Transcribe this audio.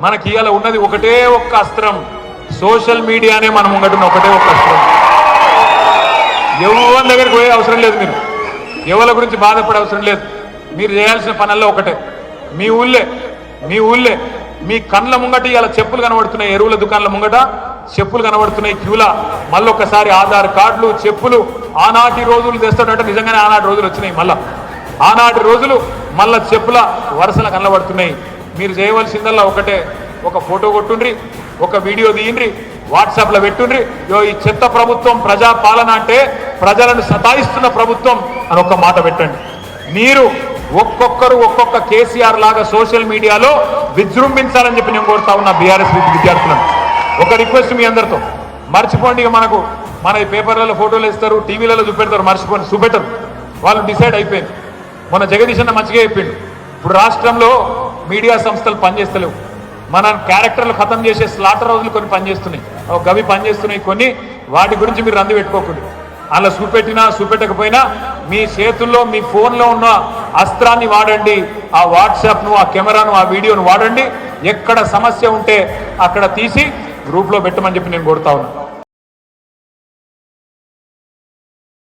మనకి ఇవాళ ఉన్నది ఒకటే ఒక్క అస్త్రం, సోషల్ మీడియానే మనం ముంగటున్న ఒకటే ఒక్క అస్త్రం. ఎవరి దగ్గరికి పోయే అవసరం లేదు, మీరు ఎవరి గురించి బాధపడే అవసరం లేదు. మీరు చేయాల్సిన పనుల్లో ఒకటే, మీ ఊళ్ళే మీ కండ్ల ముంగట ఇలా చెప్పులు కనబడుతున్నాయి, ఎరువుల దుకాణాల ముంగట చెప్పులు కనబడుతున్నాయి క్యూలా. మళ్ళొక్కసారి ఆధార్ కార్డులు, చెప్పులు ఆనాటి రోజులు తెస్తాడంటే నిజంగానే ఆనాటి రోజులు వచ్చినాయి. ఆనాటి రోజులు మళ్ళా చెప్పుల వరుసలు కనబడుతున్నాయి. మీరు చేయవలసిందల్లా ఒకటే, ఒక ఫోటో కొట్టుండ్రి, ఒక వీడియో తీయండి, వాట్సాప్లో పెట్టుండ్రి. ఈ చెత్త ప్రభుత్వం ప్రజా పాలన అంటే ప్రజలను సతాయిస్తున్న ప్రభుత్వం అని ఒక మాట పెట్టండి. మీరు ఒక్కొక్కరు ఒక్కొక్క కేసీఆర్ లాగా సోషల్ మీడియాలో విజృంభించాలని చెప్పి నేను కోరుతా ఉన్నా బీఆర్ఎస్ విద్యార్థులను. ఒక రిక్వెస్ట్ మీ అందరితో, మర్చిపోండి. మన పేపర్లలో ఫోటోలు ఇస్తారు, టీవీలలో చూపెడతారు, మర్చిపోండి, చూపెట్టరు. వాళ్ళు డిసైడ్ అయిపోయింది. మొన్న జగదీష్ అన్న మంచిగా చెప్పిండు, ఇప్పుడు రాష్ట్రంలో మీడియా సంస్థలు పనిచేస్తలేవు, మన క్యారెక్టర్లు ఖతం చేసే స్లాటర్ రోజులు కొన్ని పనిచేస్తున్నాయి, గవి పనిచేస్తున్నాయి కొన్ని. వాటి గురించి మీరు రంది పెట్టుకోకండి. అలా చూపెట్టినా చూపెట్టకపోయినా మీ చేతుల్లో మీ ఫోన్లో ఉన్న అస్త్రాన్ని వాడండి. ఆ వాట్సాప్ను, ఆ కెమెరాను, ఆ వీడియోను వాడండి. ఎక్కడ సమస్య ఉంటే అక్కడ తీసి గ్రూప్లో పెట్టమని చెప్పి నేను కోరుతా ఉన్నా.